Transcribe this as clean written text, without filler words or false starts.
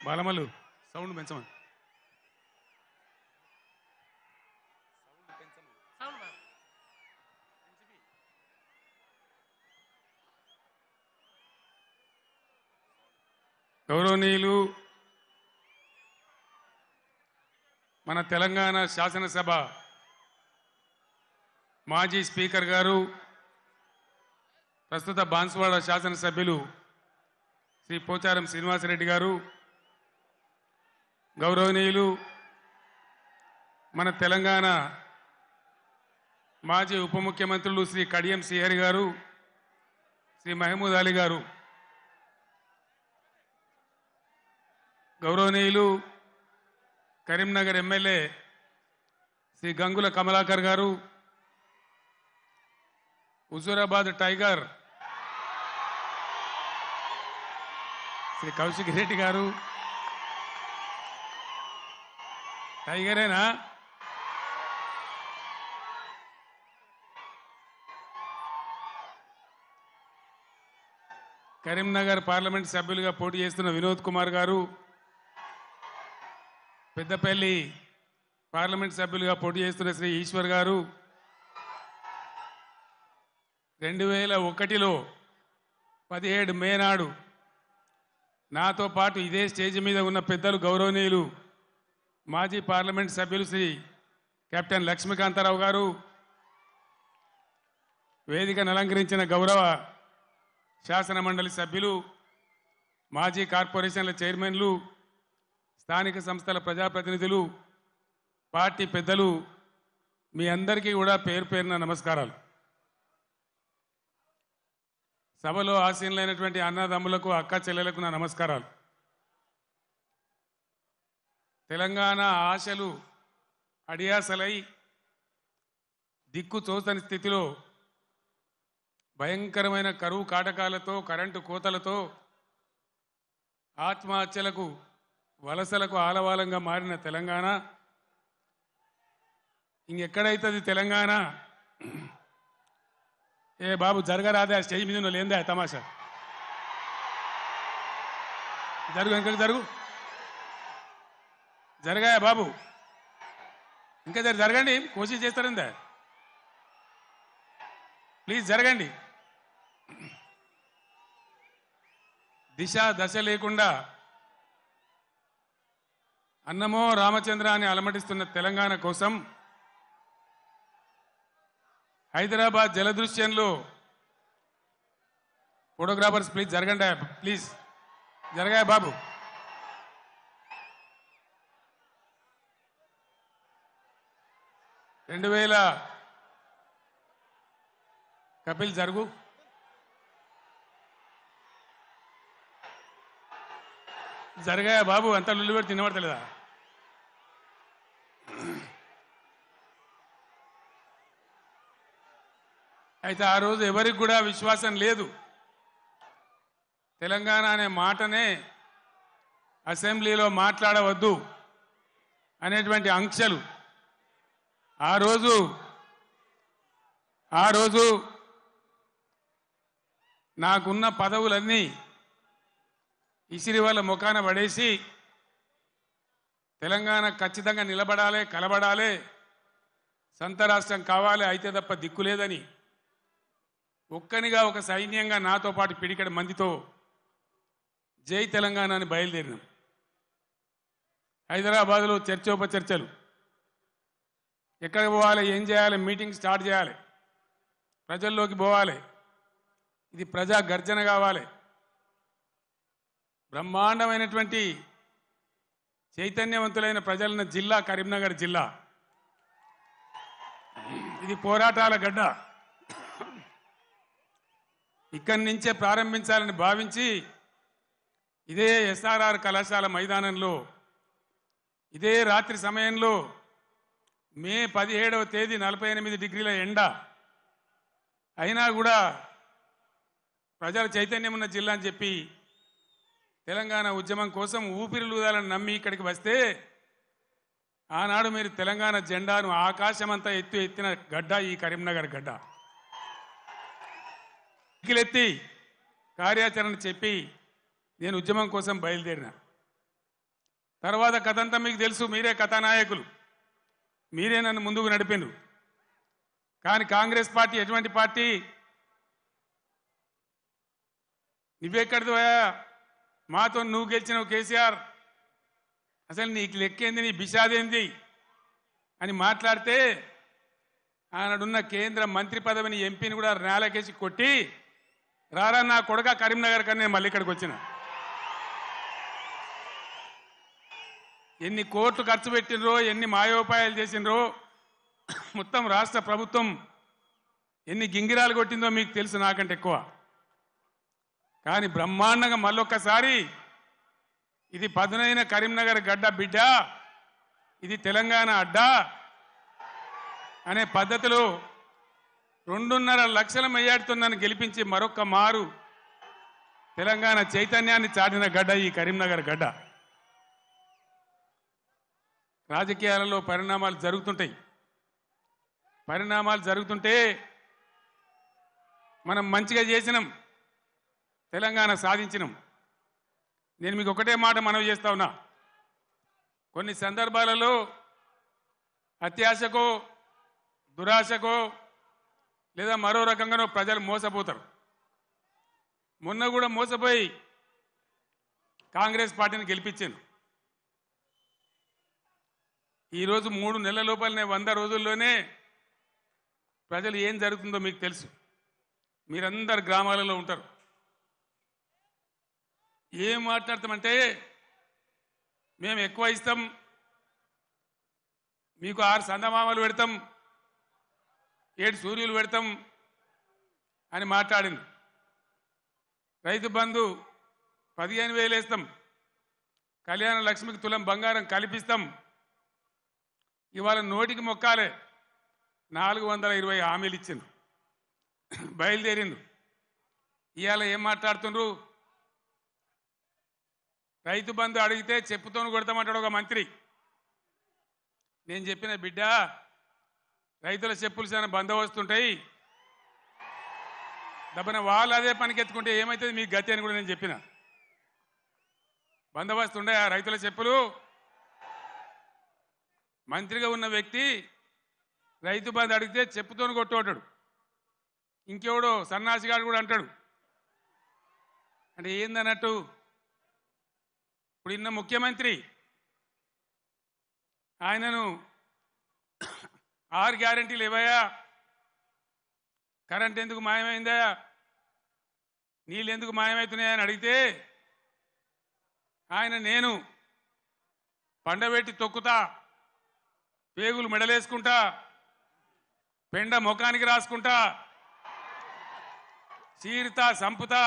Balamallu sound పెంచమని. గౌరవనీయులు మన తెలంగాణ శాసనసభ మాజీ స్పీకర్ గారు, ప్రస్తుత బాన్సువాడ శాసనసభ్యులు శ్రీ పోచారం శ్రీనివాసరెడ్డి గారు, గౌరవనీయులు మన తెలంగాణ మాజీ ఉప ముఖ్యమంత్రులు శ్రీ కడియం శ్రీహరి గారు, శ్రీ మహమూద్ అలీ గారు, గౌరవనీయులు కరీంనగర్ ఎమ్మెల్యే శ్రీ గంగుల కమలాకర్ గారు, హుజూరాబాద్ టైగర్ శ్రీ కౌశిక్ రెడ్డి గారు, టైగరేనా, కరీంనగర్ పార్లమెంట్ సభ్యులుగా పోటీ చేస్తున్న వినోద్ కుమార్ గారు, పెద్దపల్లి పార్లమెంట్ సభ్యులుగా పోటీ చేస్తున్న శ్రీ ఈశ్వర్ గారు, 2001లో 17 మే నాడు నాతో పాటు ఇదే స్టేజ్ మీద ఉన్న పెద్దలు గౌరవనీయులు మాజీ పార్లమెంట్ సభ్యులు శ్రీ కెప్టెన్ లక్ష్మీకాంతారావు గారు, వేదికను అలంకరించిన గౌరవ శాసన మండలి సభ్యులు, మాజీ కార్పొరేషన్ల చైర్మన్లు, స్థానిక సంస్థల ప్రజాప్రతినిధులు, పార్టీ పెద్దలు, మీ అందరికీ కూడా పేరు పేరున నమస్కారాలు. సభలో ఆసీనులైనటువంటి అన్నదమ్ములకు, అక్క చెల్లెలకు నా నమస్కారాలు. తెలంగాణ ఆశలు అడియాసలై దిక్కు తోచని స్థితిలో భయంకరమైన కరువు కాటకాలతో, కరెంటు కోతలతో, ఆత్మహత్యలకు, వలసలకు ఆలవాలంగా మారిన తెలంగాణ ఇంకెక్కడైతుంది తెలంగాణ? ఏ బాబు జరగరాదే, ఆ స్టేజ్ మీద లేందా తమాషా? జరుగు, ఇంకా జరుగు, జరగాయా బాబు? ఇంకా జరగండి, కోషిష్ చేస్తారందా? ప్లీజ్ జరగండి. దిశ దశ లేకుండా అన్నమో రామచంద్ర అని అలమటిస్తున్న తెలంగాణ కోసం హైదరాబాద్ జలదృశ్యంలో ఫోటోగ్రాఫర్స్ ప్లీజ్ జరగండి, ప్లీజ్ జరగాయ బాబు. కపిల్ జరుగు, జరగాయ బాబు. అంతా లుల్లు పెట్టి తినబడతలేదా? అయితే ఆ రోజు ఎవరికి కూడా విశ్వాసం లేదు. తెలంగాణ అనే మాటనే అసెంబ్లీలో మాట్లాడవద్దు అనేటువంటి ఆంక్షలు ఆ రోజు నాకున్న పదవులన్నీ ఇసిరి వాళ్ళ ముఖాన పడేసి తెలంగాణ ఖచ్చితంగా నిలబడాలి, కలబడాలి, సొంత రాష్ట్రం కావాలి, అయితే తప్ప దిక్కు లేదని ఒక్కనిగా ఒక సైన్యంగా నాతో పాటు పిడికడ మందితో జై తెలంగాణ అని బయలుదేరినాం. హైదరాబాద్లో చర్చోపచర్చలు, ఎక్కడికి పోవాలి, ఏం చేయాలి, మీటింగ్ స్టార్ట్ చేయాలి, ప్రజల్లోకి పోవాలి, ఇది ప్రజా గర్జన కావాలి. బ్రహ్మాండమైనటువంటి చైతన్యవంతులైన ప్రజలున్న జిల్లా కరీంనగర్ జిల్లా. ఇది పోరాటాల గడ్డ. ఇక్కడి నుంచే ప్రారంభించాలని భావించి ఇదే ఎస్ఆర్ఆర్ కళాశాల మైదానంలో ఇదే రాత్రి సమయంలో మే 17వ తేదీ 48 డిగ్రీల ఎండ అయినా కూడా ప్రజల చైతన్యం ఉన్న జిల్లా అని చెప్పి తెలంగాణ ఉద్యమం కోసం ఊపిరిలూదాలని నమ్మి ఇక్కడికి వస్తే ఆనాడు మీరు తెలంగాణ జెండాను ఆకాశమంతా ఎత్తిన గడ్డ ఈ కరీంనగర్ గడ్డ. ఎత్తి కార్యాచరణ చెప్పి నేను ఉద్యమం కోసం బయలుదేరిన. తర్వాత కథంతా మీకు తెలుసు, మీరే కథానాయకులు, మీరే నన్ను ముందుకు నడిపిండ్రు. కానీ కాంగ్రెస్ పార్టీ ఎటువంటి పార్టీ? నువ్వెక్కడిదోయా, మాతో నువ్వు గెలిచినావు కేసీఆర్, అసలు నీకు లెక్కేంది, నీ బిషాదేంది అని మాట్లాడితే ఆనాడున్న కేంద్ర మంత్రి పదవిని ఎంపీని కూడా నేలకేసి కొట్టి రారా నా కొడుక కరీంనగర్ కన్నా నేను మళ్ళీ ఇక్కడికి వచ్చిన. ఎన్ని కోట్లు ఖర్చు పెట్టినరో, ఎన్ని మాయోపాయాలు చేసినరో, మొత్తం రాష్ట్ర ప్రభుత్వం ఎన్ని గింగిరాలు కొట్టిందో మీకు తెలుసు నాకంటే ఎక్కువ. కానీ బ్రహ్మాండంగా మళ్ళొక్కసారి ఇది పదునైన కరీంనగర్ గడ్డ బిడ్డ, ఇది తెలంగాణ అడ్డా అనే పద్ధతిలో 2.5 లక్షల మెజార్టీతో నన్ను గెలిపించి మరొక్క మారు తెలంగాణ చైతన్యాన్ని చాటిన గడ్డ ఈ కరీంనగర్ గడ్డ. రాజకీయాలలో పరిణామాలు జరుగుతుంటాయి. పరిణామాలు జరుగుతుంటే మనం మంచిగా చేసినాం, తెలంగాణ సాధించినాం. నేను మీకు ఒకటే మాట మనవి చేస్తా ఉన్నా, కొన్ని సందర్భాలలో అత్యాశకో దురాశకో లేదా మరో రకంగానో ప్రజలు మోసపోతారు. మొన్న కూడా మోసపోయి కాంగ్రెస్ పార్టీని గెలిపించాను. ఈరోజు 3 నెలల లోపలనే 100 రోజుల్లోనే ప్రజలు ఏం జరుగుతుందో మీకు తెలుసు. మీరందరు గ్రామాలలో ఉంటారు. ఏం మాట్లాడతామంటే మేము ఎక్కువ ఇస్తాం, మీకు 6 సందమామలు పెడతాం, 7 సూర్యులు పెడతాం అని మాట్లాడింది. రైతు బంధు 15,000 వేస్తాం, కళ్యాణ లక్ష్మికి తులం బంగారం కల్పిస్తాం. ఇవాళ నోటికి మొక్కాలే 420 హామీలు ఇచ్చిండ్రు, బయలుదేరిండ్రు. ఇవాళ ఏం మాట్లాడుతుండ్రు? రైతు బంధు అడిగితే చెప్పుతోను కొడతామంటాడు ఒక మంత్రి. నేను చెప్పిన బిడ్డ, రైతుల చెప్పులు చాలా బందోబస్తుంటాయి, దబ్బన వాళ్ళు అదే పనికెత్తుకుంటే ఏమవుతుంది మీ గతి అని కూడా నేను చెప్పిన. బందోబస్తు ఉండే ఆ రైతుల చెప్పులు. మంత్రిగా ఉన్న వ్యక్తి రైతు బంధు అడిగితే చెప్పుతోను కొట్టుకుంటాడు. ఇంకెవడో సన్నాసిగాడు కూడా అంటాడు. అంటే ఏందన్నట్టు? ఇప్పుడు ఇన్న ముఖ్యమంత్రి ఆయనను 6 గ్యారెంటీలు ఇవ్వయా, కరెంట్ ఎందుకు మాయమైందా, నీళ్ళు ఎందుకు మాయమవుతున్నాయని అడిగితే ఆయన నేను పండబెట్టి తొక్కుతా, పేగులు మెడలేసుకుంటా, పెండ ముఖానికి రాసుకుంటా, చీరుతా సంపుతా,